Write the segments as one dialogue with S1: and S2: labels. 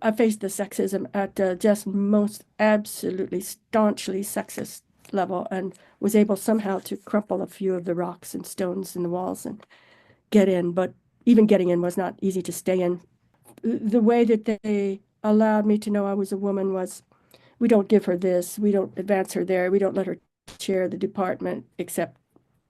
S1: I faced the sexism at just most absolutely staunchly sexist level and was able somehow to crumple a few of the rocks and stones in the walls and get in. But even getting in was not easy to stay in. The way that they allowed me to know I was a woman was, we don't give her this, we don't advance her there, we don't let her chair the department except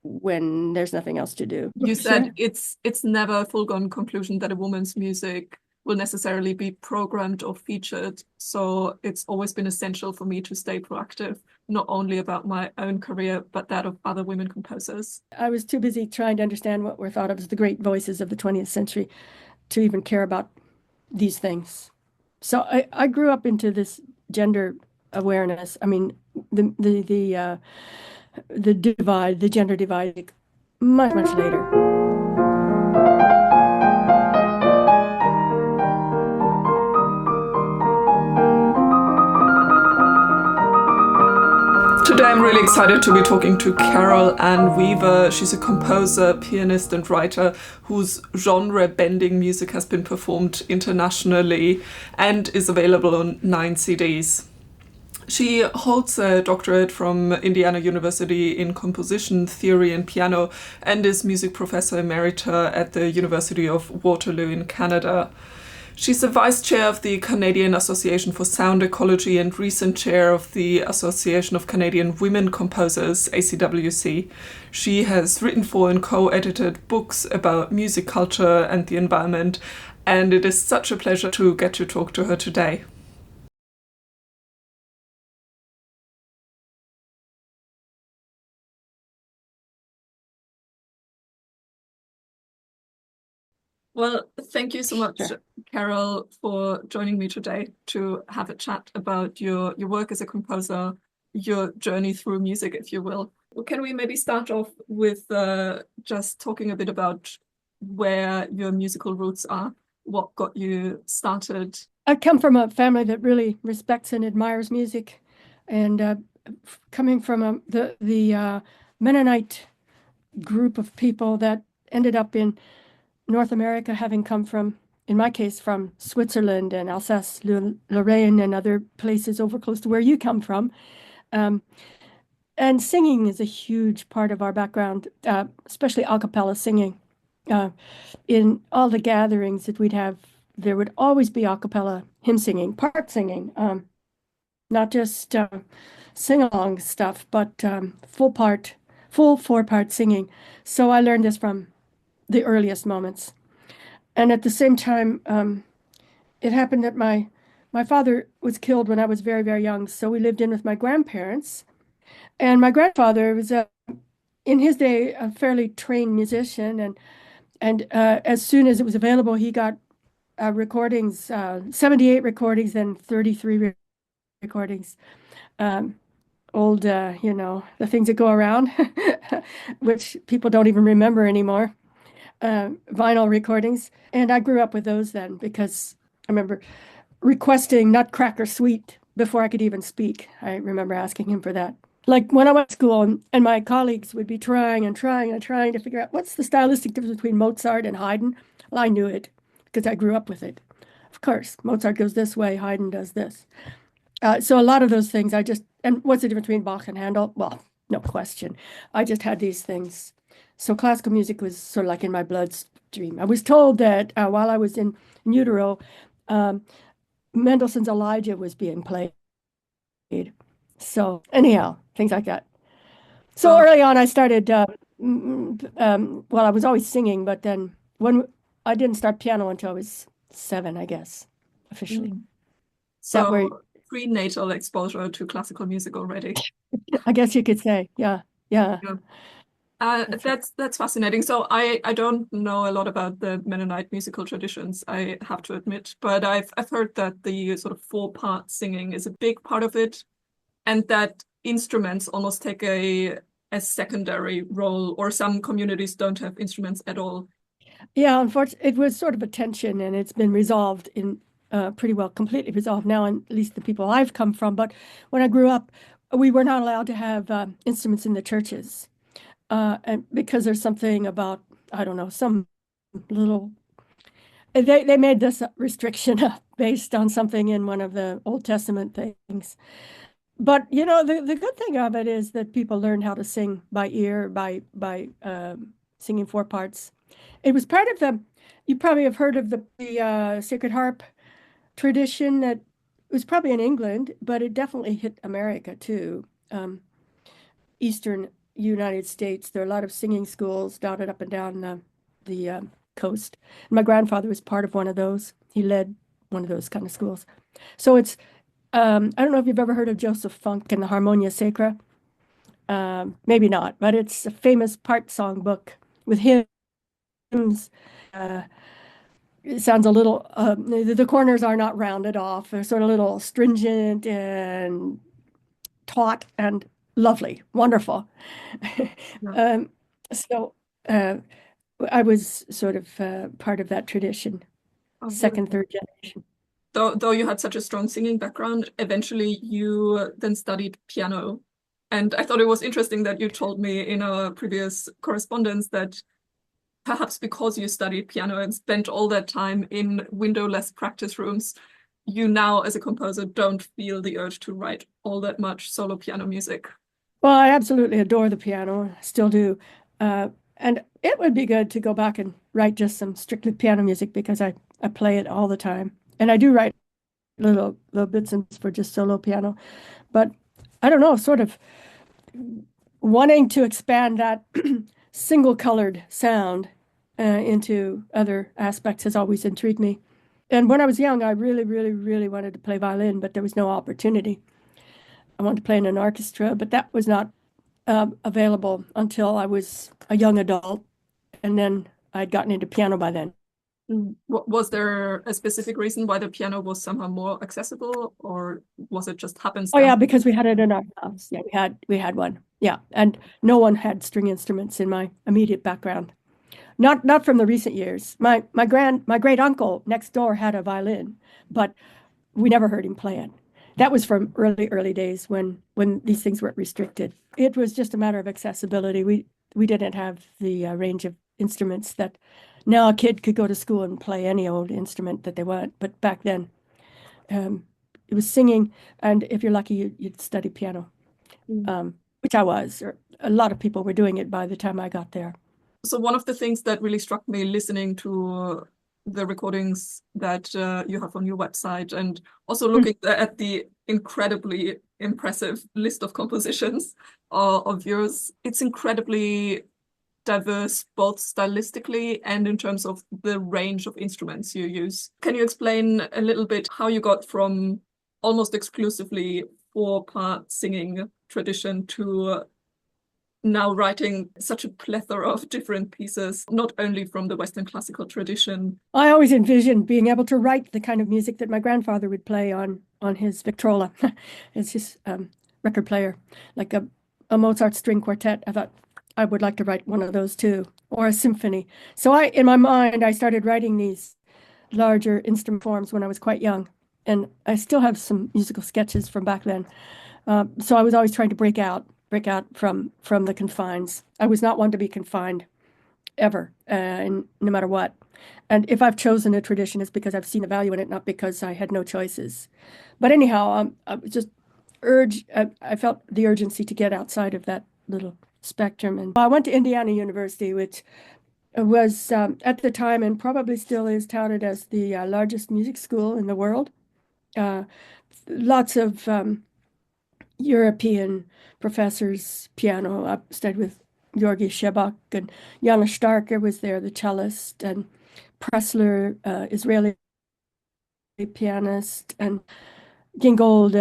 S1: when there's nothing else to do.
S2: You said
S1: Sure.
S2: it's never a foregone conclusion that a woman's music will necessarily be programmed or featured. So it's always been essential for me to stay proactive, not only about my own career, but that of other women composers.
S1: I was too busy trying to understand what were thought of as the great voices of the 20th century to even care about these things. So I grew up into this gender awareness. I mean, the divide, the gender divide, much, much later.
S2: Today, I'm really excited to be talking to Carol Ann Weaver. She's a composer, pianist, and writer whose genre bending music has been performed internationally and is available on 9 CDs. She holds a doctorate from Indiana University in composition, theory, and piano, and is music professor emerita at the University of Waterloo in Canada. She's the vice chair of the Canadian Association for Sound Ecology and recent chair of the Association of Canadian Women Composers, ACWC. She has written for and co-edited books about music culture and the environment, and it is such a pleasure to get to talk to her today. Well, thank you so much,
S1: Sure.
S2: Carol, for joining me today to have a chat about your work as a composer, your journey through music, if you will. Can we maybe start off with just talking a bit about where your musical roots are? What got you started?
S1: I come from a family that really respects and admires music, and coming from the Mennonite group of people that ended up in North America, having come from, in my case, from Switzerland and Alsace, Lorraine, and other places over close to where you come from. Um, and singing is a huge part of our background, especially a cappella singing. Uh, in all the gatherings that we'd have, there would always be a cappella hymn singing, part singing, not just sing-along stuff, but full four-part singing. So I learned this from the earliest moments. And at the same time, it happened that my father was killed when I was very, very young. So we lived in with my grandparents. And my grandfather was, in his day, a fairly trained musician. And as soon as it was available, he got recordings, 78 recordings and 33 recordings. Um, Old, the things that go around, which people don't even remember anymore, vinyl recordings. And I grew up with those then because I remember requesting Nutcracker Suite before I could even speak. I remember asking him for that. Like when I went to school and my colleagues would be trying and trying and trying to figure out what's the stylistic difference between Mozart and Haydn. Well, I knew it because I grew up with it. Of course, Mozart goes this way, Haydn does this. So a lot of those things and what's the difference between Bach and Handel? Well, no question. I just had these things. So classical music was sort of like in my bloodstream. I was told that while I was in utero, um, Mendelssohn's Elijah was being played. So anyhow, things like that. So
S2: Well,
S1: early on, I started, well, I was always singing, but then when I didn't start piano until I was 7, I guess, officially.
S2: mm.
S1: That where
S2: So prenatal exposure to classical music already.
S1: I guess you could say, yeah, yeah,
S2: Yeah.
S1: that's right.
S2: That's fascinating. So I don't know a lot about the Mennonite musical traditions, I have to admit, but I've heard that the sort of four-part singing is a big part of it, and that instruments almost take a secondary role, or some communities don't have instruments at all.
S1: Yeah, unfortunately, it was sort of a tension, and it's been resolved in pretty well, completely resolved now, and at least the people I've come from. But when I grew up, we were not allowed to have instruments in the churches, and because there's something about, I don't know, some little They made this restriction up based on something in one of the Old Testament things. But the good thing of it is that people learn how to sing by ear, by singing four parts. It was part of the. You probably have heard of the Sacred Harp tradition that was probably in England, but it definitely hit America too. Eastern United States. There are a lot of singing schools dotted up and down the coast. My grandfather was part of one of those. He led one of those kind of schools. So it's I don't know if you've ever heard of Joseph Funk and the Harmonia Sacra. Maybe not, but it's a famous part song book with hymns. Uh, it sounds a little, the corners are not rounded off. They're sort of a little stringent and taut and lovely, wonderful.
S2: Yeah.
S1: um, so uh, I was sort of part of that tradition,
S2: Oh,
S1: second,
S2: beautiful.
S1: third generation.
S2: Though you had such a strong singing background, eventually you then studied piano. And I thought it was interesting that you told me in our previous correspondence that perhaps because you studied piano and spent all that time in windowless practice rooms, you now, as a composer, don't feel the urge to write all that much solo piano music.
S1: Well, I absolutely adore the piano, still do. And it would be good to go back and write just some strictly piano music because I play it all the time. And I do write little bits and for just solo piano. But I don't know, sort of wanting to expand that single colored sound into other aspects has always intrigued me. And when I was young, I really, really, really wanted to play violin, but there was no opportunity. I wanted to play in an orchestra, but that was not available until I was a young adult, and then I'd gotten into piano by then.
S2: Was there a specific reason why the piano was somehow more accessible, or was it just
S1: Oh yeah,
S2: happenstance?
S1: because we had it in our house. Yeah, we had one. Yeah, and no one had string instruments in my immediate background. Not from the recent years. My great uncle next door had a violin, but we never heard him play it. That was from early days when these things weren't restricted. It was just a matter of accessibility. We didn't have the range of instruments that now a kid could go to school and play any old instrument that they want. But back then, um, it was singing, and if you're lucky, you'd study piano, which I was. Or a lot of people were doing it by the time I got there.
S2: So one of the things that really struck me listening to the recordings that you have on your website and also looking at the incredibly impressive list of compositions of yours, it's incredibly diverse both stylistically and in terms of the range of instruments you use. Can you explain a little bit how you got from almost exclusively four-part singing tradition to now writing such a plethora of different pieces, not only from the Western classical tradition?
S1: I always envisioned being able to write the kind of music that my grandfather would play on his Victrola. It's his record player, like a Mozart string quartet. I thought I would like to write one of those too, or a symphony. So in my mind, I started writing these larger instrument forms when I was quite young, and I still have some musical sketches from back then. So I was always trying to break out from the confines. I was not one to be confined ever, and no matter what. And if I've chosen a tradition, it's because I've seen the value in it, not because I had no choices. But anyhow, I was just I felt the urgency to get outside of that little spectrum. And I went to Indiana University, which was at the time and probably still is touted as the largest music school in the world. Uh, Lots of European professors, piano. I studied with Georgi Shebak and Janos Starker was there, the cellist, and Pressler, Israeli pianist, and Gingold,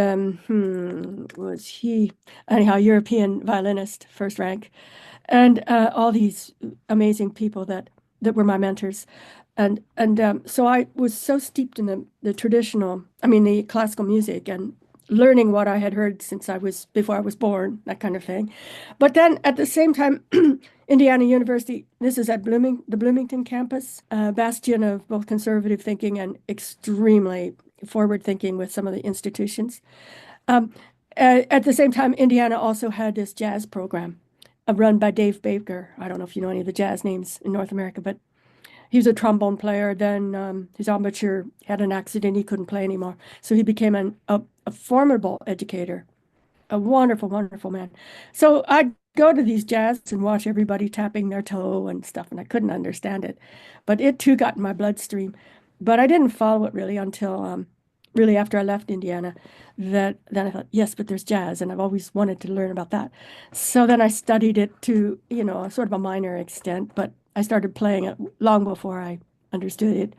S1: was he, anyhow, European violinist, first rank, and all these amazing people that were my mentors. And so I was so steeped in the traditional, I mean, the classical music and learning what I had heard since before I was born, that kind of thing. But then at the same time, Indiana University, this is at the Bloomington campus, bastion of both conservative thinking and extremely forward thinking with some of the institutions. Um, at the same time, Indiana also had this jazz program run by Dave Baker. I don't know if you know any of the jazz names in North America, but he was a trombone player. Then his armature had an accident. He couldn't play anymore. So he became a formidable educator, a wonderful, wonderful man. So I'd go to these jazz and watch everybody tapping their toe and stuff, and I couldn't understand it. But it too got in my bloodstream. But I didn't follow it really until really after I left Indiana. That then I thought, yes, but there's jazz, and I've always wanted to learn about that. So then I studied it to, sort of a minor extent, but I started playing it long before I understood it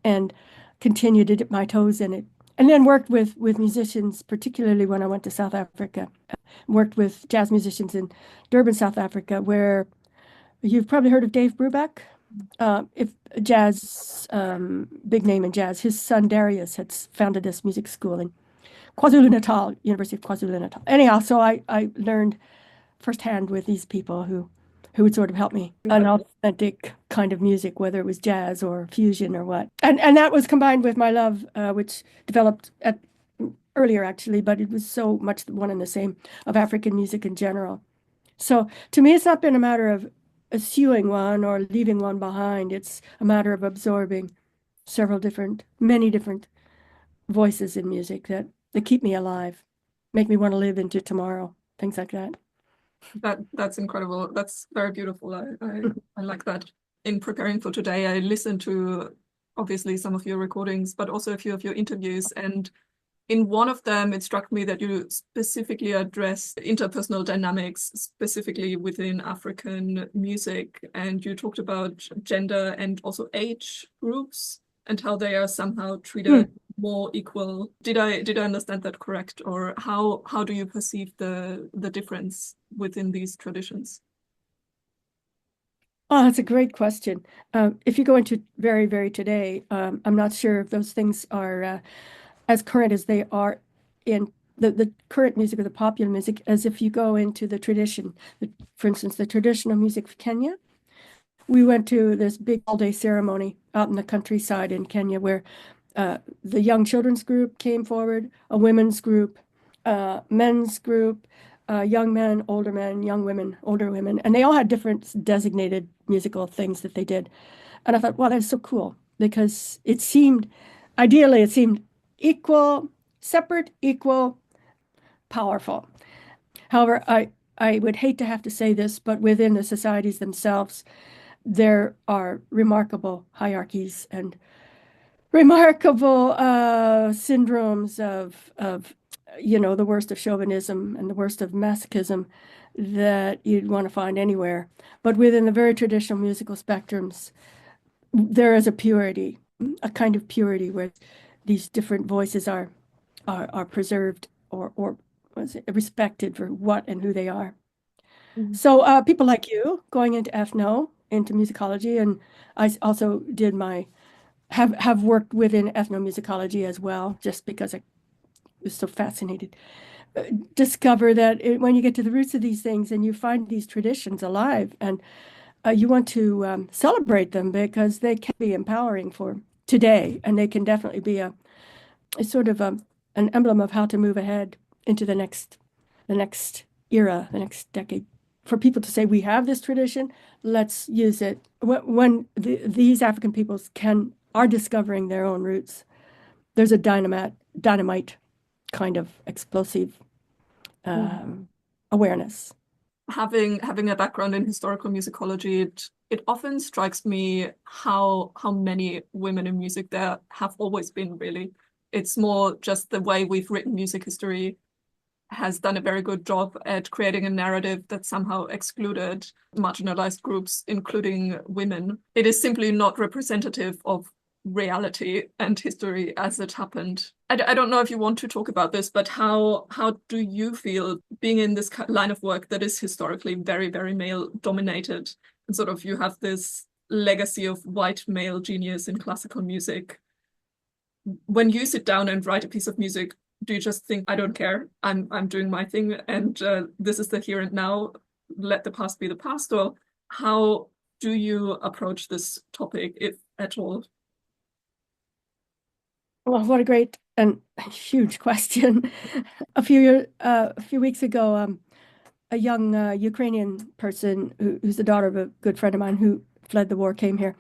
S1: and continued to dip my toes in it. And then worked with musicians, particularly when I went to South Africa. Worked with jazz musicians in Durban, South Africa, where you've probably heard of Dave Brubeck. If jazz, big name in jazz, his son Darius had founded this music school in KwaZulu-Natal, University of KwaZulu-Natal. Anyhow, so I learned firsthand with these people who would sort of help me an authentic kind of music, whether it was jazz or fusion or what. And that was combined with my love, which developed earlier actually, but it was so much one and the same of African music in general. So to me, it's not been a matter of eschewing one or leaving one behind. It's a matter of absorbing many different voices in music that keep me alive, make me want to live into tomorrow, things like that.
S2: That's incredible. That's very beautiful. I like that. In preparing for today, I listened to obviously some of your recordings, but also a few of your interviews. And in one of them, it struck me that you specifically addressed interpersonal dynamics, specifically within African music. And you talked about gender and also age groups and how they are somehow treated more equal. Did I understand that correct? Or how do you perceive the difference within these traditions?
S1: Oh, that's a great question. If you go into very, very today, I'm not sure if those things are as current as they are in the current music or the popular music, as if you go into the tradition. For instance, the traditional music of Kenya. We went to this big all-day ceremony out in the countryside in Kenya where the young children's group came forward, a women's group, men's group, young men, young women, older women, and they all had different designated musical things that they did. And I thought, wow, that's so cool because ideally, it seemed equal, separate, equal, powerful. However, I would hate to have to say this, but within the societies themselves, there are remarkable hierarchies and remarkable syndromes of the worst of chauvinism and the worst of masochism that you'd want to find anywhere. But within the very traditional musical spectrums, there is a purity, a kind of purity where these different voices are preserved or respected for what and who they are.
S2: Mhm.
S1: So people like you going into ethno, into musicology, and I also did have worked within ethnomusicology as well, just because I was so fascinated. Discover that when you get to the roots of these things and you find these traditions alive, and you want to celebrate them because they can be empowering for today, and they can definitely be a sort of an emblem of how to move ahead into the next era, the next decade. For people to say, we have this tradition, let's use it. When these African peoples are discovering their own roots, there's a dynamite kind of explosive awareness.
S2: Having a background in historical musicology, it often strikes me how many women in music there have always been, really. It's more just the way we've written music history has done a very good job at creating a narrative that somehow excluded marginalized groups, including women. It is simply not representative of reality and history as it happened. I don't know if you want to talk about this, but how do you feel being in this line of work that is historically very, very male dominated, and sort of you have this legacy of white male genius in classical music? When you sit down and write a piece of music, do you just think, I don't care, I'm doing my thing, and this is the here and now, let the past be the past? Or how do you approach this topic, if at all?
S1: Well, what a great and huge question. A few weeks ago, a young Ukrainian person who's the daughter of a good friend of mine who fled the war came here.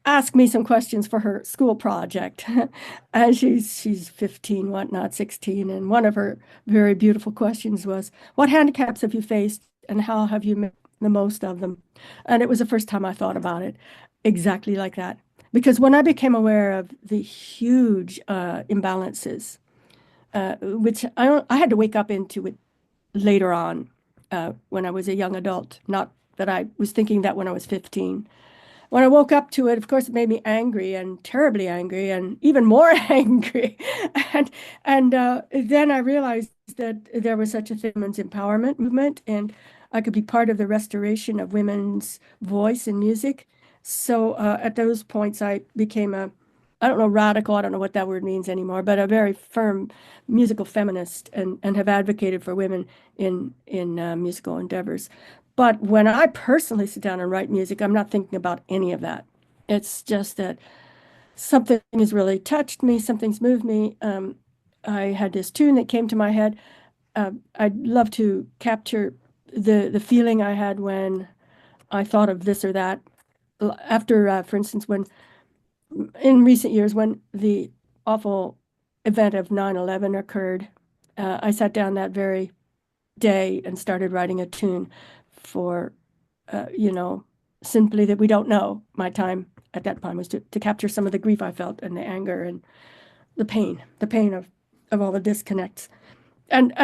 S1: ask me some questions for her school project. And she's 15, whatnot, 16. And one of her very beautiful questions was, what handicaps have you faced and how have you made the most of them? And it was the first time I thought about it exactly like that. Because when I became aware of the huge imbalances, which I had to wake up into it later on when I was a young adult, not that I was thinking that when I was 15. When I woke up to it, of course, it made me angry and terribly angry and even more angry. And and then I realized that there was such a thing as women's empowerment movement, and I could be part of the restoration of women's voice in music. So at those points, I became I don't know, radical, I don't know what that word means anymore, but a very firm musical feminist and have advocated for women in musical endeavors. But when I personally sit down and write music, I'm not thinking about any of that. It's just that something has really touched me, something's moved me. I had this tune that came to my head. I'd love to capture the feeling I had when I thought of this or that. After, for instance, when in recent years, when the awful event of 9/11 occurred, I sat down that very day and started writing a tune for, you know, simply that we don't know. My time at that time was to capture some of the grief I felt and the anger and the pain of all the disconnects. And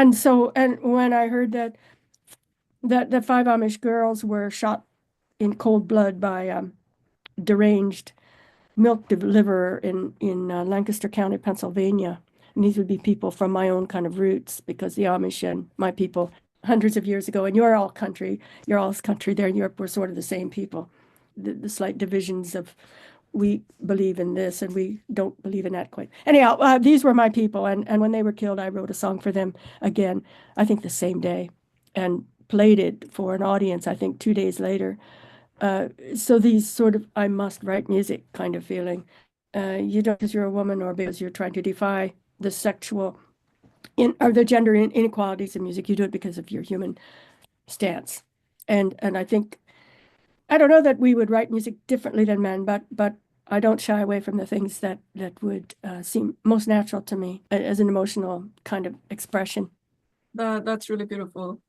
S1: when I heard that the five Amish girls were shot in cold blood by deranged milk deliverer in Lancaster County, Pennsylvania. And these would be people from my own kind of roots because the Amish and my people hundreds of years ago, and you're all country there in Europe, we're sort of the same people. The slight divisions of we believe in this and we don't believe in that quite. Anyhow, these were my people, and when they were killed, I wrote a song for them again, I think the same day, and played it for an audience, I think 2 days later. So these sort of I must write music kind of feeling. You don't because you're a woman or because you're trying to defy the sexual or the gender inequalities in music. You do it because of your human stance. And I think I don't know that we would write music differently than men, but I don't shy away from the things that would seem most natural to me as an emotional kind of expression.
S2: That's really beautiful.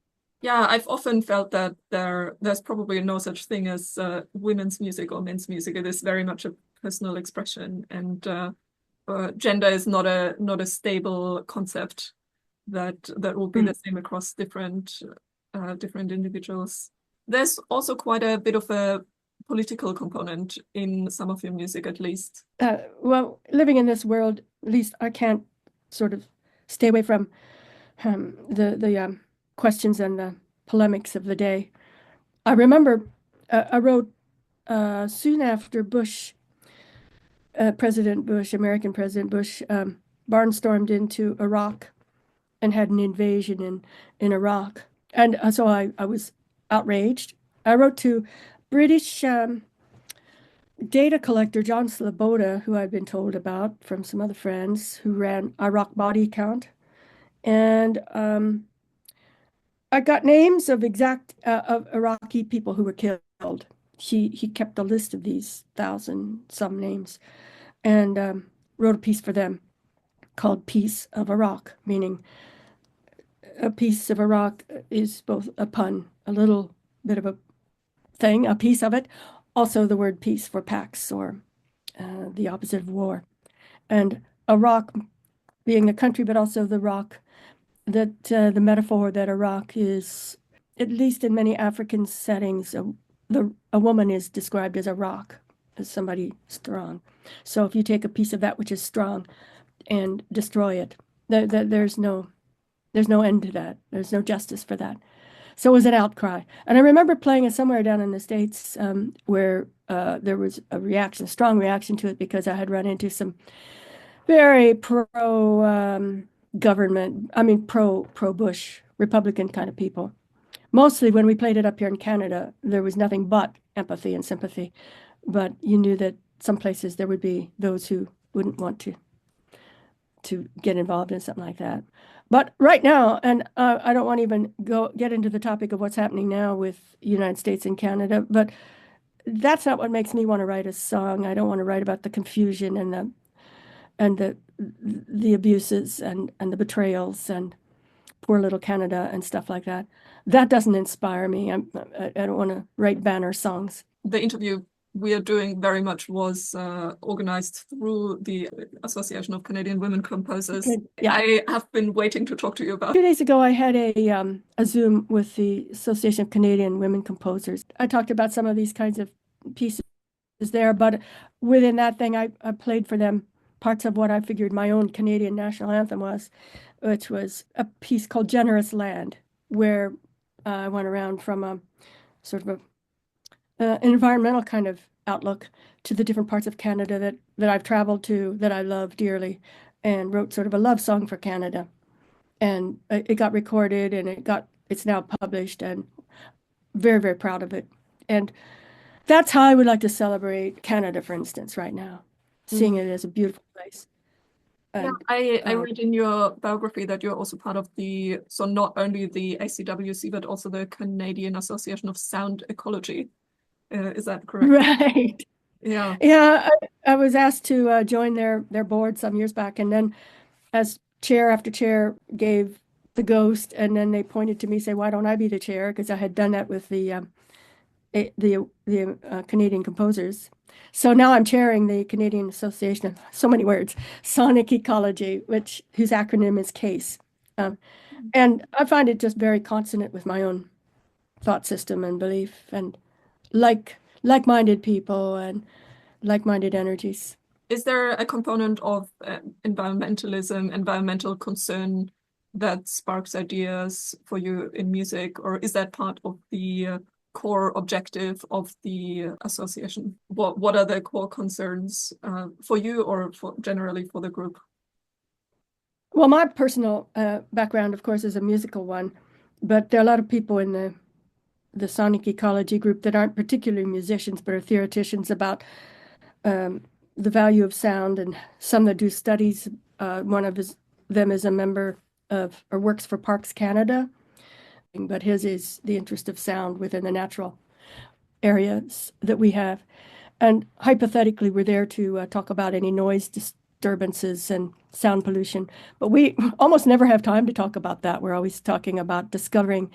S2: Yeah, I've often felt that there's probably no such thing as women's music or men's music. It is very much a personal expression, and gender is not a stable concept that will be the same across different individuals. There's also quite a bit of a political component in some of your music, at least.
S1: Well, living in this world, at least I can't sort of stay away from the questions and the polemics of the day. I remember I wrote soon after American President Bush, barnstormed into Iraq and had an invasion in Iraq. And so I was outraged. I wrote to British data collector John Sloboda, who I'd been told about from some other friends who ran Iraq Body Count. And I got names of exact of Iraqi people who were killed. He kept a list of these thousand some names and wrote a piece for them called Piece of Iraq, meaning a piece of Iraq is both a pun, a little bit of a thing, a piece of it, also the word peace for pax or the opposite of war. And Iraq being a country, but also the rock, that the metaphor that Iraq is, at least in many African settings, a woman is described as a rock, as somebody strong. So if you take a piece of that which is strong and destroy it, there's no end to that. There's no justice for that. So it was an outcry. And I remember playing it somewhere down in the States where there was a strong reaction to it because I had run into some very government, I mean pro Bush Republican kind of people. Mostly when we played it up here in Canada, there was nothing but empathy and sympathy. But you knew that some places there would be those who wouldn't want to get involved in something like that. But right now, and I don't want to even get into the topic of what's happening now with the United States and Canada, but that's not what makes me want to write a song. I don't want to write about the confusion and the abuses and the betrayals and poor little Canada and stuff like that. That doesn't inspire me. I don't want to write banner songs.
S2: The interview we are doing very much was organized through the Association of Canadian Women Composers.
S1: Good. Yeah.
S2: I have been waiting to talk to you about.
S1: 2 days ago, I had a Zoom with the Association of Canadian Women Composers. I talked about some of these kinds of pieces there, but within that thing, I played for them parts of what I figured my own Canadian national anthem was, which was a piece called Generous Land, where I went around from a sort of an environmental kind of outlook to the different parts of Canada that I've traveled to, that I love dearly, and wrote sort of a love song for Canada. And it got recorded and it's now published, and very, very proud of it. And that's how I would like to celebrate Canada, for instance, right now, seeing it as a beautiful place.
S2: Yeah,
S1: And
S2: I read in your biography that you're also part of so not only the ACWC, but also the Canadian Association of Sound Ecology. Is that correct?
S1: right.
S2: Yeah.
S1: Yeah, I was asked to join their board some years back, and then as chair after chair gave the ghost, and then they pointed to me, say, "Why don't I be the chair?" Because I had done that with the Canadian composers. So now I'm chairing the Canadian Association of so many words, Sonic Ecology, whose acronym is CASE. And I find it just very consonant with my own thought system and belief, and like-minded people and like-minded energies.
S2: Is there a component of environmentalism, environmental concern that sparks ideas for you in music, or is that part of the core objective of the association? What are the core concerns for you, or generally for the group?
S1: Well, my personal background, of course, is a musical one, but there are a lot of people in the sonic ecology group that aren't particularly musicians, but are theoreticians about the value of sound, and some that do studies. One of them is a member of, or works for Parks Canada, but his is the interest of sound within the natural areas that we have. And hypothetically, we're there to talk about any noise disturbances and sound pollution. But we almost never have time to talk about that. We're always talking about discovering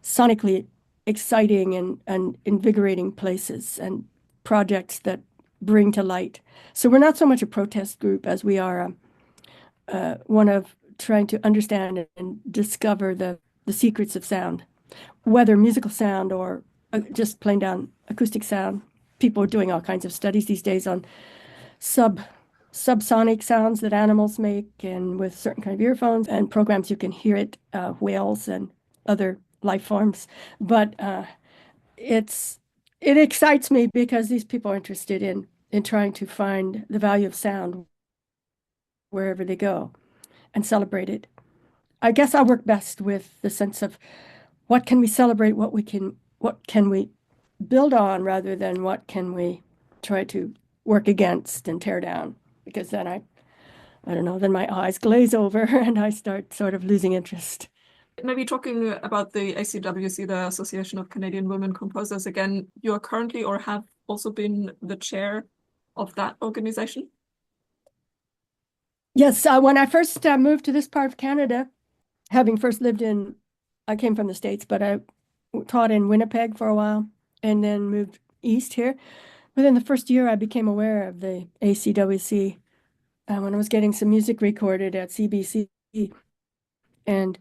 S1: sonically exciting and invigorating places and projects that bring to light. So we're not so much a protest group as we are one of trying to understand and discover the secrets of sound, whether musical sound or just plain down acoustic sound. People are doing all kinds of studies these days on subsonic sounds that animals make, and with certain kind of earphones and programs you can hear it, whales and other life forms. But it excites me because these people are interested in trying to find the value of sound wherever they go and celebrate it. I guess I work best with the sense of what can we celebrate, what can we build on, rather than what can we try to work against and tear down, because then I don't know, then my eyes glaze over and I start sort of losing interest.
S2: Maybe talking about the ACWC, the Association of Canadian Women Composers again, you are currently or have also been the chair of that organization?
S1: Yes, when I first moved to this part of Canada, having first I came from the States, but I taught in Winnipeg for a while and then moved east here. Within the first year, I became aware of the ACWC when I was getting some music recorded at CBC. And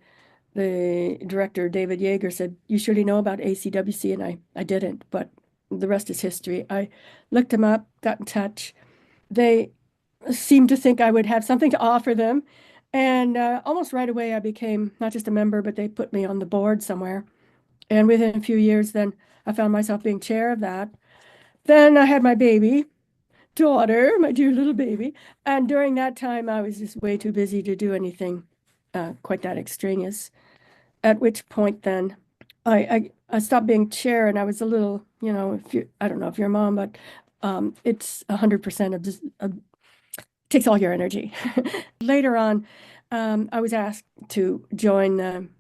S1: the director, David Yeager, said, "You surely know about ACWC," and I didn't, but the rest is history. I looked them up, got in touch. They seemed to think I would have something to offer them. And almost right away, I became not just a member, but they put me on the board somewhere. And within a few years, then I found myself being chair of that. Then I had my daughter, my dear little baby. And during that time, I was just way too busy to do anything quite that extraneous. At which point, then I stopped being chair, and I was a little, I don't know if you're a mom, but it's 100% takes all your energy. Later on, I was asked to join,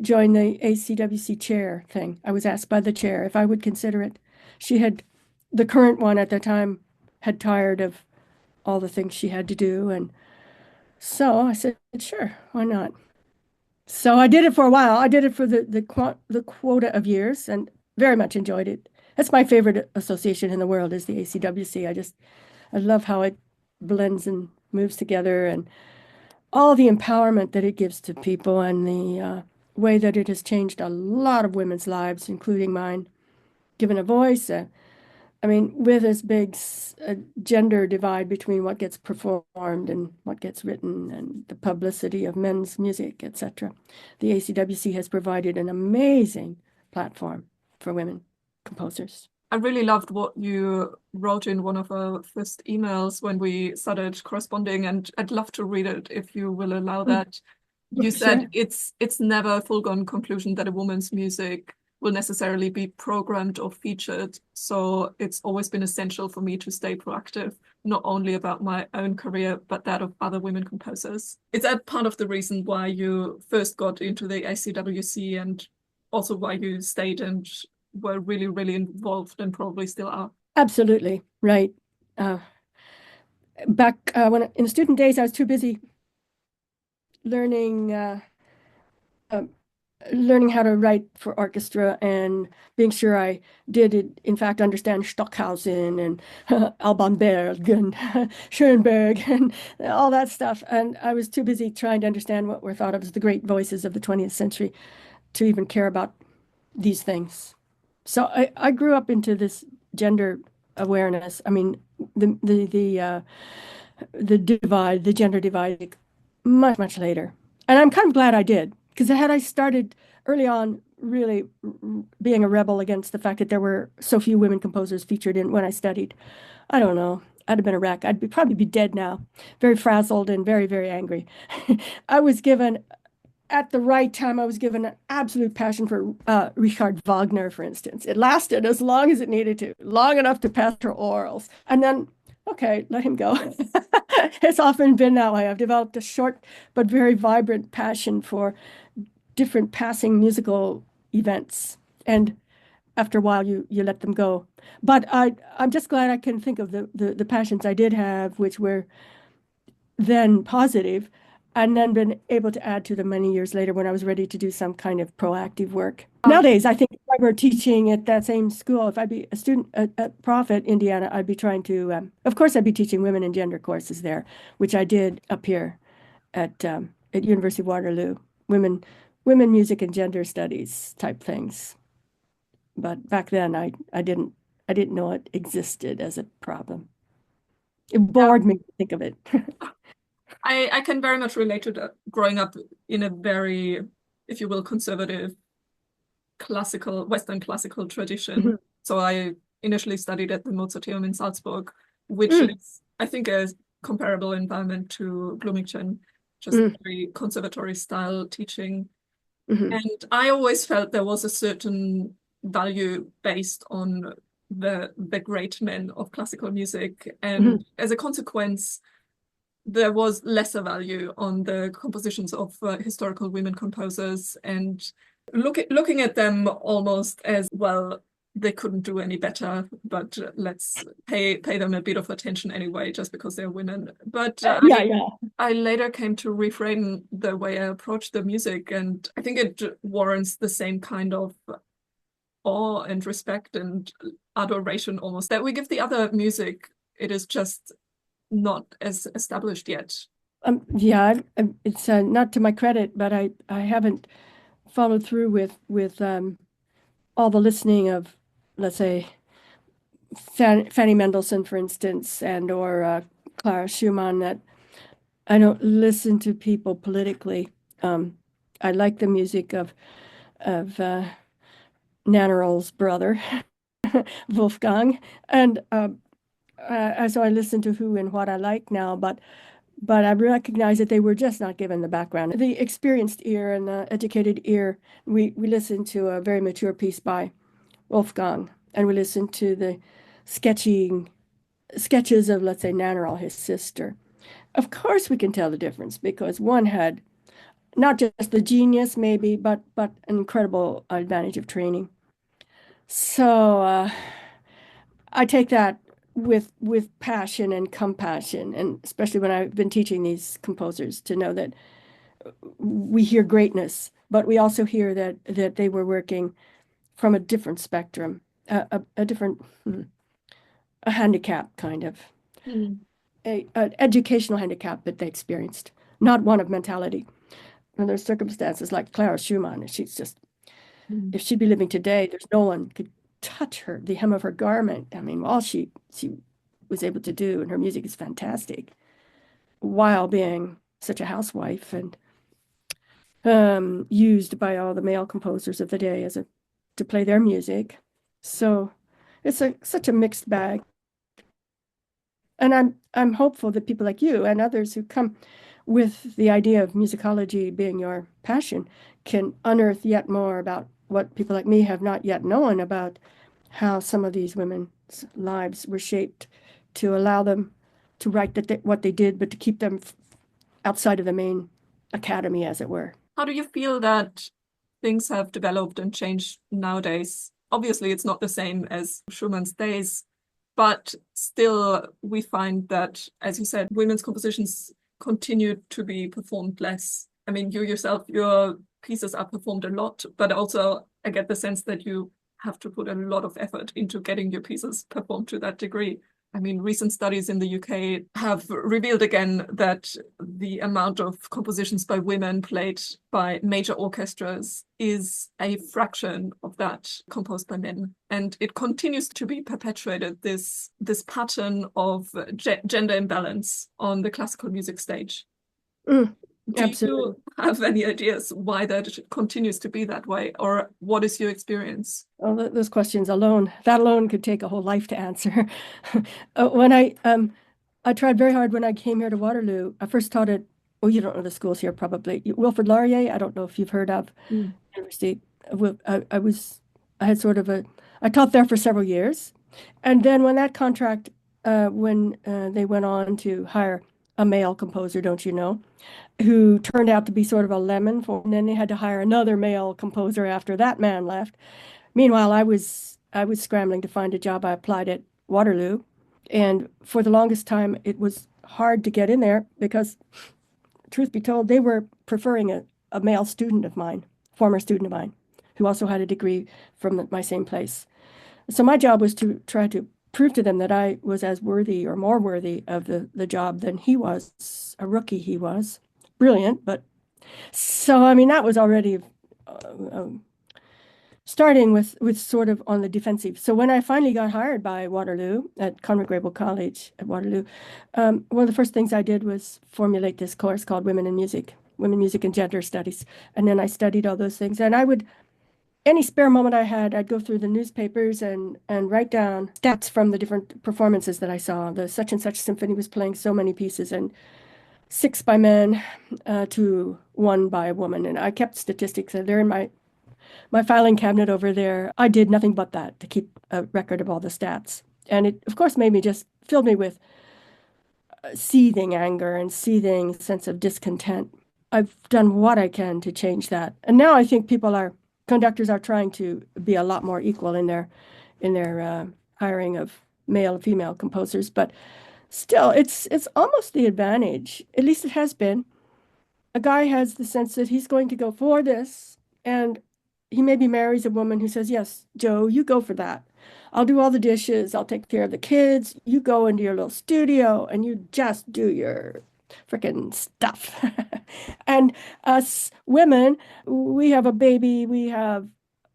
S1: join the ACWC chair thing. I was asked by the chair if I would consider it. she had, the current one at the time had tired of all the things she had to do. And so I said, sure, why not? So I did it for a while. I did it for the quota of years and very much enjoyed it. That's my favorite association in the world is the ACWC. I love how it blends and moves together and all the empowerment that it gives to people and the way that it has changed a lot of women's lives, including mine, given a voice. I mean, with this big gender divide between what gets performed and what gets written and the publicity of men's music, etc., the ACWC has provided an amazing platform for women composers.
S2: I really loved what you wrote in one of our first emails when we started corresponding, and I'd love to read it if you will allow that. You said
S1: Sure.
S2: it's never a foregone conclusion that a woman's music will necessarily be programmed or featured. So it's always been essential for me to stay proactive, not only about my own career, but that of other women composers. Is that part of the reason why you first got into the ACWC and also why you stayed and were really, really involved and probably still are?
S1: Absolutely. Right. Uh, Back when in the student days, I was too busy learning uh, learning how to write for orchestra and being sure I did, in fact, understand Stockhausen and Alban Berg and Schoenberg and all that stuff. And I was too busy trying to understand what were thought of as the great voices of the 20th century to even care about these things. So I grew up into this gender awareness. I mean, the divide, the gender divide, much, much later. And I'm kind of glad I did, because had I started early on really being a rebel against the fact that there were so few women composers featured in when I studied, I don't know. I'd have been a wreck. Probably be dead now, very frazzled and very, very angry. I was given at the right time, I was given an absolute passion for Richard Wagner, for instance. It lasted as long as it needed to, long enough to pass for orals. And then, okay, let him go. It's often been that way. I've developed a short but very vibrant passion for different passing musical events. And after a while, you let them go. But I'm just glad I can think of the passions I did have, which were then positive, and then been able to add to them many years later when I was ready to do some kind of proactive work. Nowadays, I think if I were teaching at that same school, if I'd be a student at Prof at Indiana, I'd be trying to, of course, I'd be teaching women and gender courses there, which I did up here at University of Waterloo, women music and gender studies type things. But back then, I didn't know it existed as a problem. It bored me to think of it.
S2: I can very much relate to that. Growing up in a very, if you will, conservative classical, Western classical tradition.
S1: Mhm.
S2: So I initially studied at the Mozarteum in Salzburg, which
S1: Mm,
S2: is, I think, a comparable environment to Bloomington, just
S1: mm,
S2: very conservatory style teaching.
S1: mhm,
S2: And I always felt there was a certain value based on the great men of classical music. And
S1: mhm.
S2: as a consequence, there was lesser value on the compositions of historical women composers, and looking at them almost as, well, they couldn't do any better, but let's pay them a bit of attention anyway, just because they're women. But
S1: Yeah, yeah.
S2: I later came to reframe the way I approach the music, and I think it warrants the same kind of awe and respect and adoration almost that we give the other music. It is just not as established yet.
S1: Yeah, it's not to my credit, but I haven't followed through with all the listening of, let's say, Fanny Mendelssohn, for instance, and or Clara Schumann. That I don't listen to people politically. Um, I like the music of Nannerl's brother, Wolfgang, and so I listen to who and what I like now, but I recognize that they were just not given the background. The experienced ear and the educated ear, we listened to a very mature piece by Wolfgang, and we listened to the sketches of, let's say, Nannerl, his sister. Of course, we can tell the difference because one had not just the genius, maybe, but an incredible advantage of training. So I take that with passion and compassion, and especially when I've been teaching these composers to know that we hear greatness, but we also hear that they were working from a different spectrum, a different, a handicap kind of,
S2: Mm.
S1: an educational handicap that they experienced, not one of mentality. And there's circumstances like Clara Schumann, and she's just,
S2: Mm.
S1: if she'd be living today, there's no one could touch her, the hem of her garment. I mean, all she was able to do, and her music is fantastic, while being such a housewife and used by all the male composers of the day as a to play their music. So it's such a mixed bag. And I'm hopeful that people like you and others who come with the idea of musicology being your passion can unearth yet more about what people like me have not yet known about how some of these women's lives were shaped to allow them to write what they did, but to keep them outside of the main academy, as it were.
S2: How do you feel that things have developed and changed nowadays? Obviously, it's not the same as Schumann's days, but still, we find that, as you said, women's compositions continue to be performed less. I mean, you yourself, your pieces are performed a lot, but also I get the sense that you have to put a lot of effort into getting your pieces performed to that degree. I mean, recent studies in the UK have revealed again that the amount of compositions by women played by major orchestras is a fraction of that composed by men. And it continues to be perpetuated, this pattern of gender imbalance on the classical music stage.
S1: Mm,
S2: Do
S1: absolutely.
S2: you have any ideas why that continues to be that way, or what is your experience?
S1: Well, those questions alone, that alone could take a whole life to answer. When I tried very hard when I came here to Waterloo. I first taught at, oh, you don't know the schools here probably. Wilfrid Laurier, I don't know if you've heard of
S2: Mm.
S1: University. I had sort of I taught there for several years. And then when that contract, when they went on to hire a male composer, don't you know, who turned out to be sort of a lemon for, and then they had to hire another male composer after that man left. Meanwhile, I was scrambling to find a job. I applied at Waterloo, and for the longest time, it was hard to get in there because, truth be told, they were preferring a male student of mine, former student of mine, who also had a degree from my same place. So my job was to try to prove to them that I was as worthy or more worthy of the job than he was. A rookie he was. Brilliant, but so I mean that was already starting with sort of on the defensive. So when I finally got hired by Waterloo at Conrad Grebel College at Waterloo, one of the first things I did was formulate this course called Women, Music, and Gender Studies. And then I studied all those things. And I would, any spare moment I had, I'd go through the newspapers and write down stats from the different performances that I saw. The such and such symphony was playing so many pieces, and six by men to one by a woman. And I kept statistics, and they're in my filing cabinet over there. I did nothing but that to keep a record of all the stats. And it, of course, filled me with seething anger and seething sense of discontent. I've done what I can to change that. And now I think conductors are trying to be a lot more equal in their hiring of male and female composers. But still, it's almost the advantage, at least it has been. A guy has the sense that he's going to go for this, and he maybe marries a woman who says, "Yes, Joe, you go for that. I'll do all the dishes. I'll take care of the kids. You go into your little studio and you just do your freaking stuff." And us women, we have a baby, we have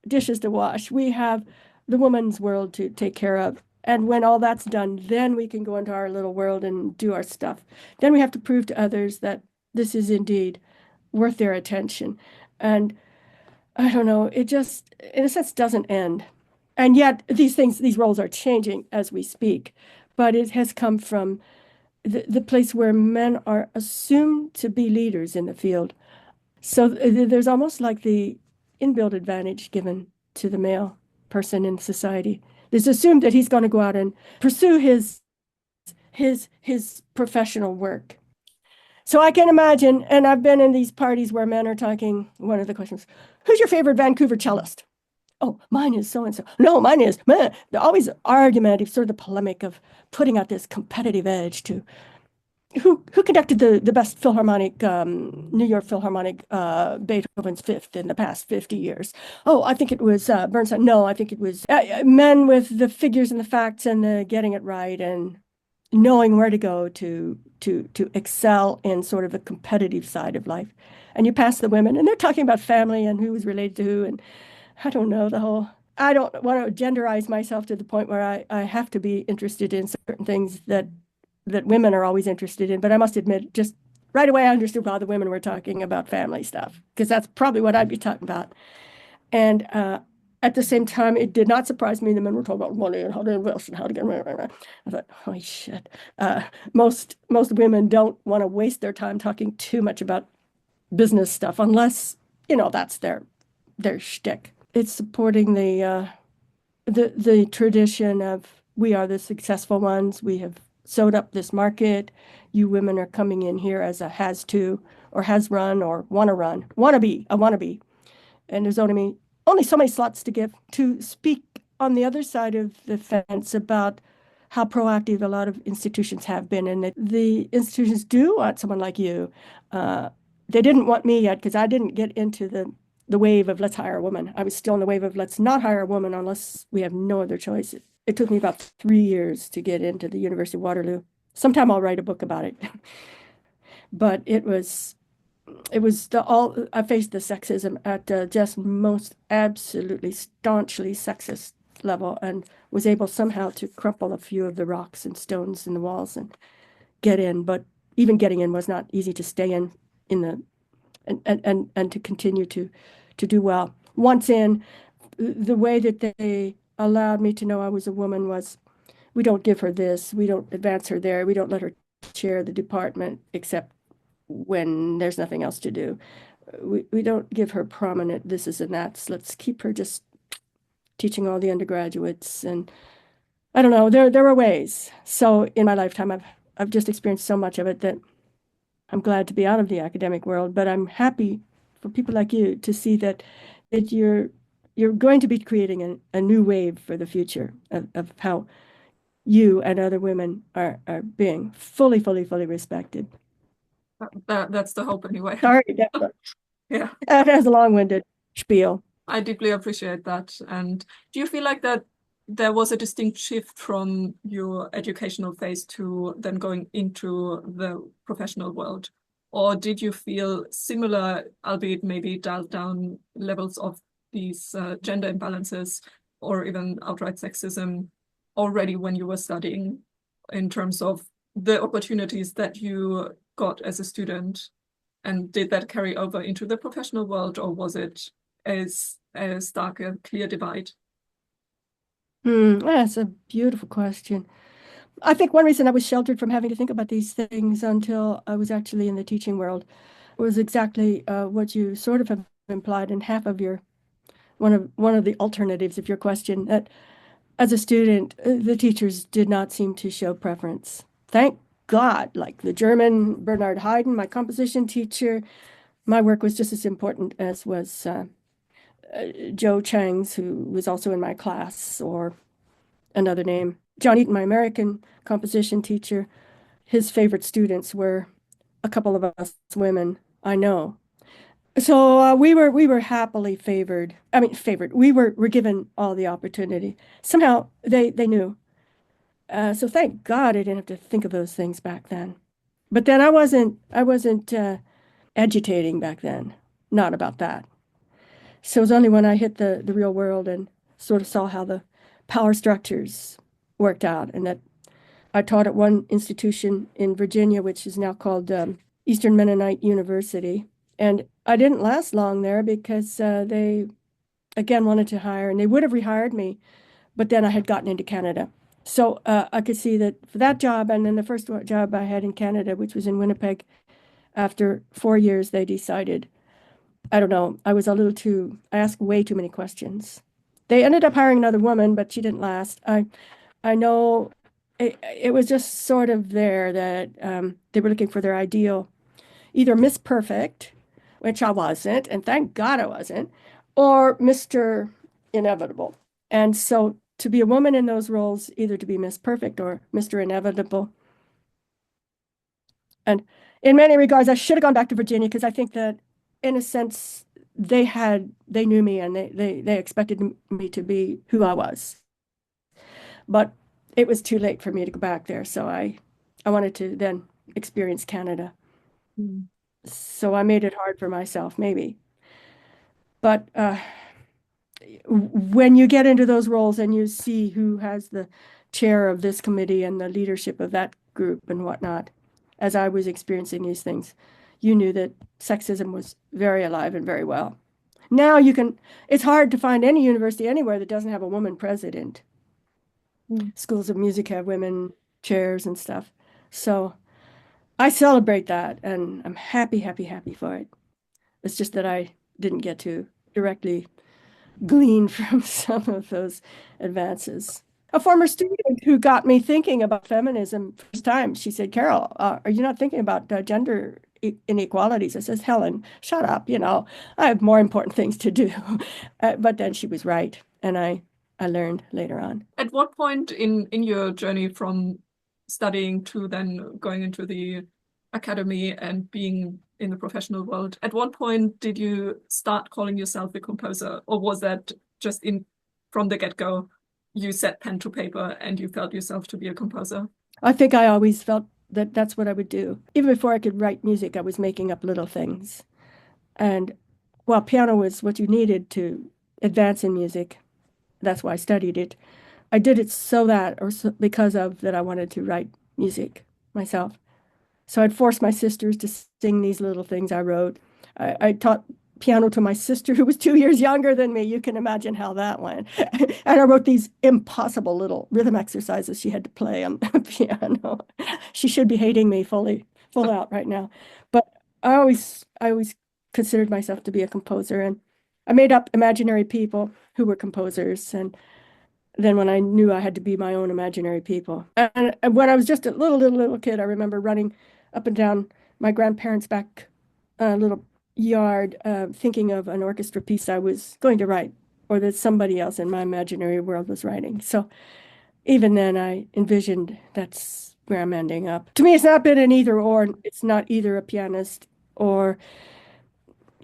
S1: dishes to wash, we have the woman's world to take care of. And when all that's done, then we can go into our little world and do our stuff. Then we have to prove to others that this is indeed worth their attention. And I don't know, it just, in a sense, doesn't end. And yet, these roles are changing as we speak. But it has come from the place where men are assumed to be leaders in the field. So there's almost like the inbuilt advantage given to the male person in society. It's assumed that he's going to go out and pursue his professional work. So I can imagine, and I've been in these parties where men are talking, one of the questions, who's your favorite Vancouver cellist? oh, mine is so and so. No, mine is meh. They're always argumentative, sort of the polemic of putting out this competitive edge to who conducted the best Philharmonic, New York Philharmonic, Beethoven's Fifth in the past 50 years. Oh, I think it was Bernstein. No, I think it was men with the figures and the facts and the getting it right and knowing where to go to excel in sort of the competitive side of life. And you pass the women, and they're talking about family and who was related to who, and I don't know the whole. I don't want to genderize myself to the point where I have to be interested in certain things that women are always interested in. But I must admit, just right away, I understood why the women were talking about family stuff, because that's probably what I'd be talking about. And at the same time, it did not surprise me the men were talking about money and how to invest and how to get. I thought, holy shit. Most women don't want to waste their time talking too much about business stuff unless, that's their shtick. It's supporting the tradition of we are the successful ones. We have sewed up this market. You women are coming in here as a has to or has run or want to run, wanna be. And there's only so many slots to give. To speak on the other side of the fence about how proactive a lot of institutions have been, and that the institutions do want someone like you. Uh, they didn't want me yet because I didn't get into the wave of let's hire a woman. I was still in the wave of let's not hire a woman unless we have no other choice. It took me about 3 years to get into the University of Waterloo. Sometime I'll write a book about it. But it was the all I faced the sexism at just most absolutely staunchly sexist level and was able somehow to crumple a few of the rocks and stones in the walls and get in. But even getting in was not easy to stay in the and to continue to do well. Once in, the way that they allowed me to know I was a woman was we don't give her this, we don't advance her there, we don't let her chair the department except when there's nothing else to do. We don't give her prominent this is and that's. Let's keep her just teaching all the undergraduates. And I don't know, there were ways. So in my lifetime, I've just experienced so much of it that I'm glad to be out of the academic world. But I'm happy for people like you to see that you're going to be creating a new wave for the future of how you and other women are being fully respected.
S2: That's the hope anyway.
S1: Sorry,
S2: Yeah.
S1: that has a long-winded spiel.
S2: I deeply appreciate that. And do you feel like that there was a distinct shift from your educational phase to then going into the professional world? Or did you feel similar, albeit maybe dialed down levels of these gender imbalances or even outright sexism already when you were studying in terms of the opportunities that you got as a student? And did that carry over into the professional world, or was it as stark a clear divide?
S1: That's a beautiful question. I think one reason I was sheltered from having to think about these things until I was actually in the teaching world was exactly what you sort of have implied in half of your one of the alternatives of your question, that as a student, the teachers did not seem to show preference. Thank God, like the German Bernard Haydn, my composition teacher, my work was just as important as was Joe Chang's, who was also in my class, or another name. John Eaton, my American composition teacher, his favorite students were a couple of us women, I know. So we were happily favored. I mean, favored. We were given all the opportunity. Somehow they knew. So thank God I didn't have to think of those things back then. But then I wasn't agitating back then. Not about that. So it was only when I hit the real world and sort of saw how the power structures worked out, and that I taught at one institution in Virginia, which is now called Eastern Mennonite University. And I didn't last long there because they, again, wanted to hire, and they would have rehired me, but then I had gotten into Canada. So I could see that for that job, and then the first job I had in Canada, which was in Winnipeg, after 4 years, they decided, I don't know, I asked way too many questions. They ended up hiring another woman, but she didn't last. I know it was just sort of there that they were looking for their ideal, either Miss Perfect, which I wasn't, and thank God I wasn't, or Mr. inevitable. And so to be a woman in those roles, either to be Miss Perfect or Mr. Inevitable. And in many regards, I should have gone back to Virginia because I think that in a sense they knew me and they expected me to be who I was. But it was too late for me to go back there. So I wanted to then experience Canada.
S2: Mm.
S1: So I made it hard for myself, maybe. But when you get into those roles and you see who has the chair of this committee and the leadership of that group and whatnot, as I was experiencing these things, you knew that sexism was very alive and very well. Now it's hard to find any university anywhere that doesn't have a woman president.
S2: Mm.
S1: Schools of music have women chairs and stuff. So I celebrate that and I'm happy, happy, happy for it. It's just that I didn't get to directly glean from some of those advances. A former student who got me thinking about feminism first time, she said, Carol, are you not thinking about gender inequalities? I says, Helen, shut up. I have more important things to do. But then she was right. And I learned later on.
S2: At what point in your journey from studying to then going into the academy and being in the professional world, at what point did you start calling yourself a composer, or was that just in from the get-go, you set pen to paper and you felt yourself to be a composer?
S1: I think I always felt that that's what I would do. Even before I could write music, I was making up little things. And while piano was what you needed to advance in music, that's why I studied it. I did it because of that I wanted to write music myself. So I'd force my sisters to sing these little things I wrote. I taught piano to my sister who was 2 years younger than me. You can imagine how that went. And I wrote these impossible little rhythm exercises she had to play on the piano. She should be hating me full out right now. But I always considered myself to be a composer, and I made up imaginary people who were composers, and then when I knew I had to be my own imaginary people. And when I was just a little kid, I remember running up and down my grandparents' back little yard, thinking of an orchestra piece I was going to write, or that somebody else in my imaginary world was writing. So even then, I envisioned that's where I'm ending up. To me, it's not been an either or. It's not either a pianist or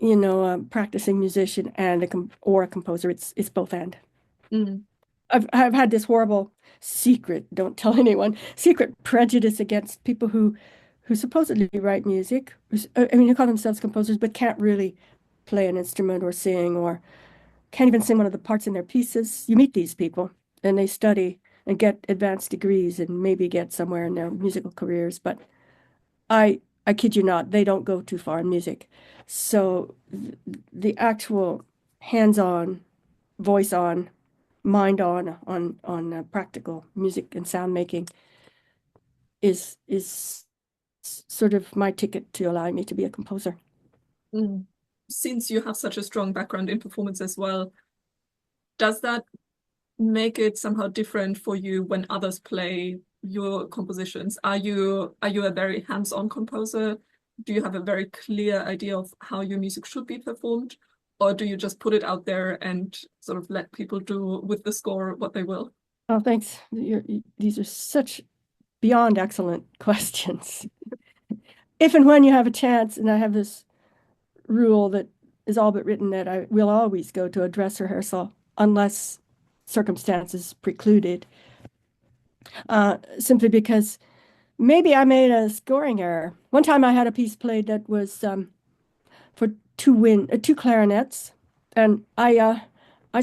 S1: a practicing musician and or a composer. It's both and.
S2: Mm.
S1: I've had this horrible secret, don't tell anyone, secret prejudice against people who supposedly write music. I mean, who call themselves composers, but can't really play an instrument or sing or can't even sing one of the parts in their pieces. You meet these people and they study and get advanced degrees and maybe get somewhere in their musical careers. But I kid you not, they don't go too far in music. So the actual hands-on, voice on, mind on practical music and sound making is sort of my ticket to allowing me to be a composer.
S2: Mm. Since you have such a strong background in performance as well, does that make it somehow different for you when others play your compositions? Are you a very hands-on composer? Do you have a very clear idea of how your music should be performed? Or do you just put it out there and sort of let people do with the score what they will?
S1: Oh, thanks. These are such beyond excellent questions. If and when you have a chance, and I have this rule that is all but written that I will always go to a dress rehearsal unless circumstances preclude it, simply because maybe I made a scoring error. One time I had a piece played that was for two clarinets, and I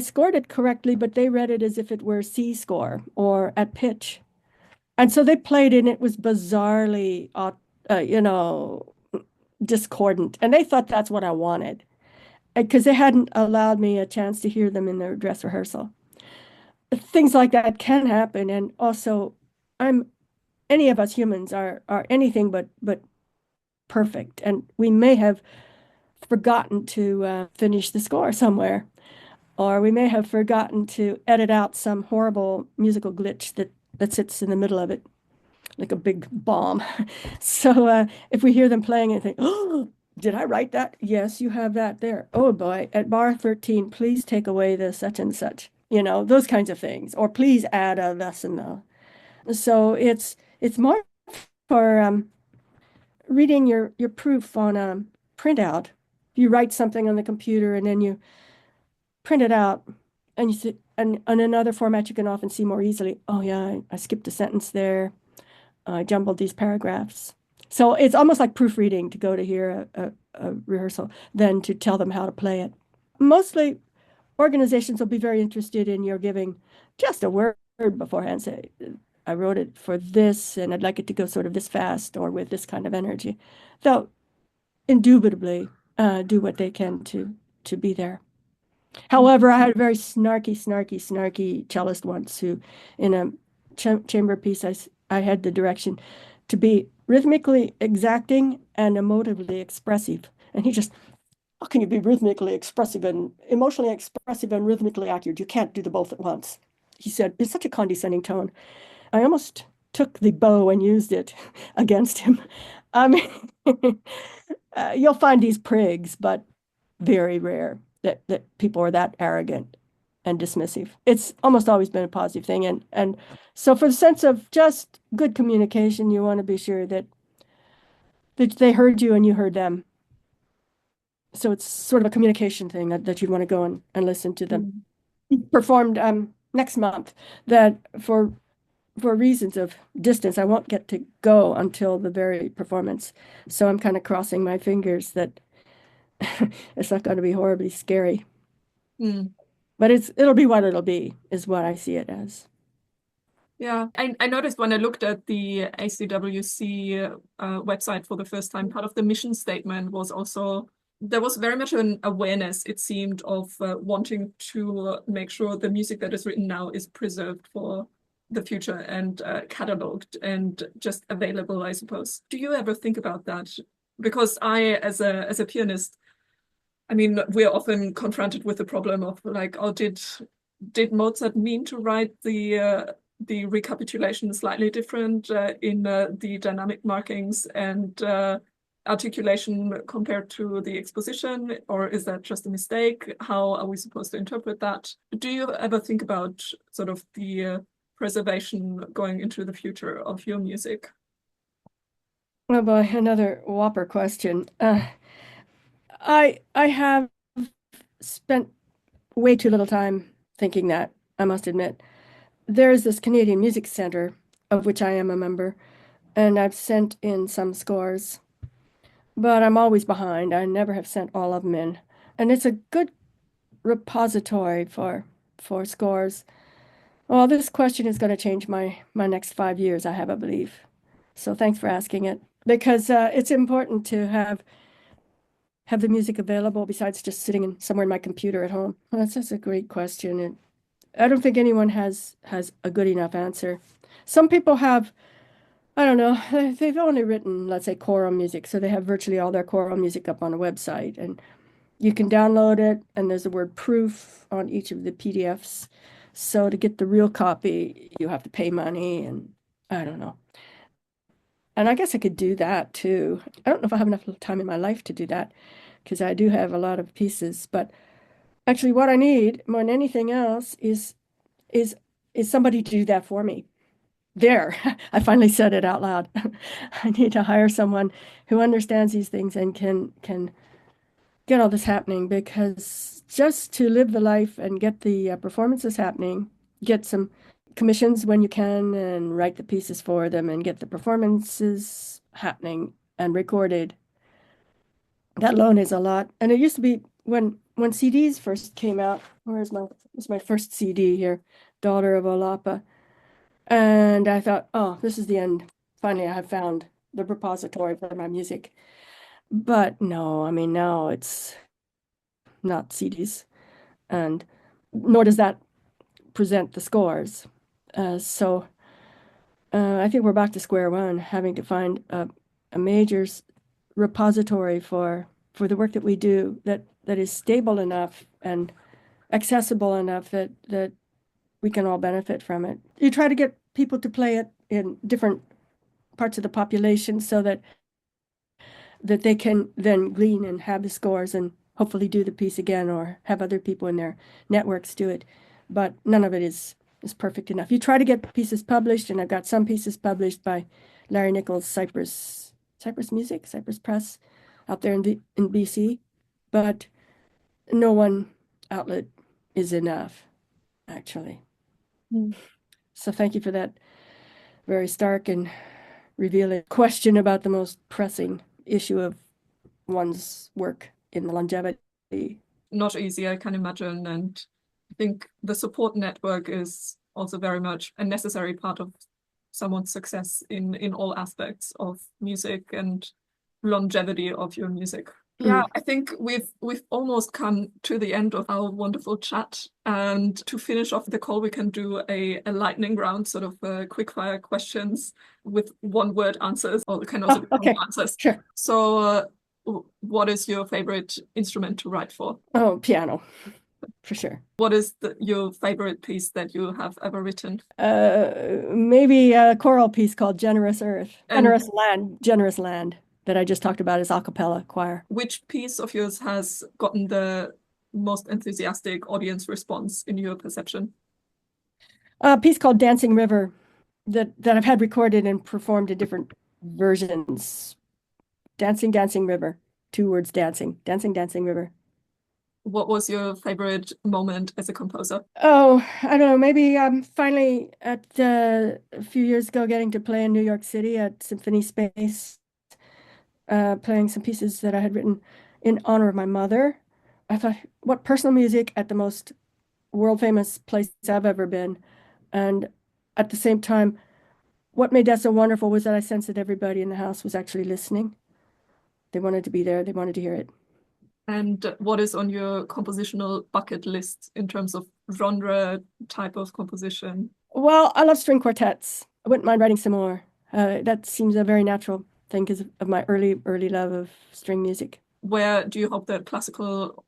S1: scored it correctly, but they read it as if it were C score or at pitch. And so they played it, and it was bizarrely, you know, discordant. And they thought that's what I wanted because they hadn't allowed me a chance to hear them in their dress rehearsal. Things like that can happen. And also, I'm any of us humans are anything but perfect. And we may have forgotten to finish the score somewhere, or we may have forgotten to edit out some horrible musical glitch that sits in the middle of it, like a big bomb. So if we hear them playing and think, oh, Did I write that? Yes, you have that there. Oh boy, at bar 13, please take away the such and such, those kinds of things. Or please add a this and the. So it's more for reading your proof on a printout. You write something on the computer and then you print it out and you see, and in another format you can often see more easily. Oh yeah, I skipped a sentence there. I jumbled these paragraphs. So it's almost like proofreading to go to hear a rehearsal than to tell them how to play it. Mostly organizations will be very interested in your giving just a word beforehand. Say, I wrote it for this and I'd like it to go sort of this fast or with this kind of energy. They'll indubitably do what they can to be there. However, I had a very snarky cellist once who, in a chamber piece, I had the direction to be rhythmically exacting and emotively expressive. And he just, how can you be rhythmically expressive and emotionally expressive and rhythmically accurate? You can't do the both at once. He said, in such a condescending tone. I almost took the bow and used it against him. I mean, you'll find these prigs, but very rare that people are that arrogant and dismissive. It's almost always been a positive thing. And so for the sense of just good communication, you want to be sure that they heard you and you heard them. So it's sort of a communication thing that you'd want to go and listen to them. Performed next month that for reasons of distance, I won't get to go until the very performance. So I'm kind of crossing my fingers that it's not going to be horribly scary.
S2: Mm.
S1: But it'll be what it'll be, is what I see it as.
S2: Yeah, I noticed when I looked at the ACWC website for the first time, part of the mission statement was also there was very much an awareness, it seemed, of wanting to make sure the music that is written now is preserved for the future and cataloged and just available, I suppose. Do you ever think about that? Because I, as a pianist, I mean, we're often confronted with the problem of like, oh, did Mozart mean to write the recapitulation slightly different in the dynamic markings and articulation compared to the exposition, or is that just a mistake? How are we supposed to interpret that? Do you ever think about sort of the preservation going into the future of your music?
S1: Oh boy, another whopper question. I have spent way too little time thinking that, I must admit. There's this Canadian Music Center, of which I am a member, and I've sent in some scores, but I'm always behind. I never have sent all of them in. And it's a good repository for scores. Well, this question is going to change my next 5 years, I have a belief. So thanks for asking it, because it's important to have the music available besides just sitting somewhere in my computer at home. Well, that's just a great question, and I don't think anyone has a good enough answer. Some people have, I don't know, they've only written, let's say, choral music, so they have virtually all their choral music up on a website, and you can download it, and there's the word proof on each of the PDFs. So to get the real copy, you have to pay money, and I don't know. And I guess I could do that too. I don't know if I have enough time in my life to do that because I do have a lot of pieces. But actually, what I need more than anything else is is somebody to do that for me. There, I finally said it out loud. I need to hire someone who understands these things and can get all this happening because just to live the life and get the performances happening, get some commissions when you can and write the pieces for them and get the performances happening and recorded. That alone is a lot. And it used to be when CDs first came out. Where's my first CD here? Daughter of Olapa. And I thought, oh, this is the end. Finally, I have found the repository for my music. But no, I mean, now it's not CDs, and nor does that present the scores. So I think we're back to square one, having to find a major repository for the work that we do that is stable enough and accessible enough that we can all benefit from it. You try to get people to play it in different parts of the population so that that they can then glean and have the scores and hopefully do the piece again or have other people in their networks do it. But none of it is perfect enough. You try to get pieces published, and I've got some pieces published by Larry Nichols, Cypress Press, out there in BC, but no one outlet is enough, actually.
S2: Mm.
S1: So thank you for that very stark and revealing question about the most pressing issue of one's work in the longevity.
S2: Not easy, I can imagine. And I think the support network is also very much a necessary part of someone's success in all aspects of music and longevity of your music. Yeah, I think we've almost come to the end of our wonderful chat. And to finish off the call, we can do a lightning round, sort of quick fire questions with one word answers, or can also be
S1: Okay,
S2: answers.
S1: sure.
S2: So what is your favorite instrument to write for?
S1: Oh, piano, for sure.
S2: What is your favorite piece that you have ever written?
S1: Maybe a choral piece called Generous Earth,
S2: And
S1: Generous Land, that I just talked about as a cappella choir.
S2: which piece of yours has gotten the most enthusiastic audience response in your perception?
S1: A piece called Dancing River that I've had recorded and performed in different versions. Dancing River. 2 words, dancing. Dancing River.
S2: What was your favorite moment as a composer?
S1: Oh, I don't know. Maybe finally at a few years ago getting to play in New York City at Symphony Space, playing some pieces that I had written in honor of my mother. I thought, what personal music at the most world famous place I've ever been. And at the same time, what made that so wonderful was that I sensed that everybody in the house was actually listening. They wanted to be there. They wanted to hear it.
S2: And what is on your compositional bucket list in terms of genre, type of composition?
S1: Well, I love string quartets. I wouldn't mind writing some more. That seems a very natural thing because of my early love of string music.
S2: Where do you hope that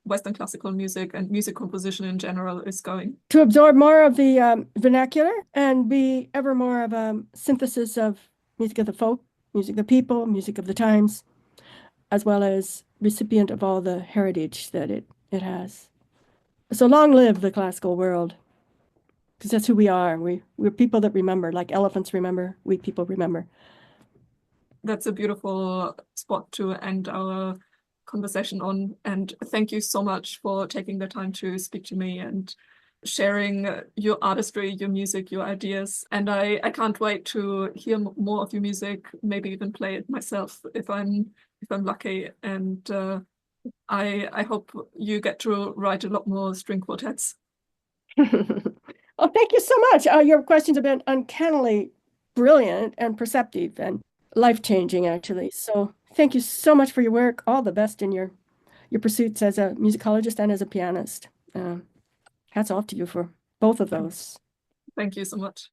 S2: Western classical music and music composition in general is going?
S1: To absorb more of the vernacular and be ever more of a synthesis of music of the folk, music of the people, music of the times, as well as recipient of all the heritage that it has. So long live the classical world, because that's who we are. We're people that remember, like elephants remember, we people remember.
S2: That's a beautiful spot to end our conversation on. And thank you so much for taking the time to speak to me and sharing your artistry, your music, your ideas. And I can't wait to hear more of your music, maybe even play it myself if I'm lucky. And I hope you get to write a lot more string quartets.
S1: Oh, thank you so much. Your questions have been uncannily brilliant and perceptive and life-changing, actually. So thank you so much for your work. All the best in your pursuits as a musicologist and as a pianist. Hats off to you for both of those.
S2: Thank you so much.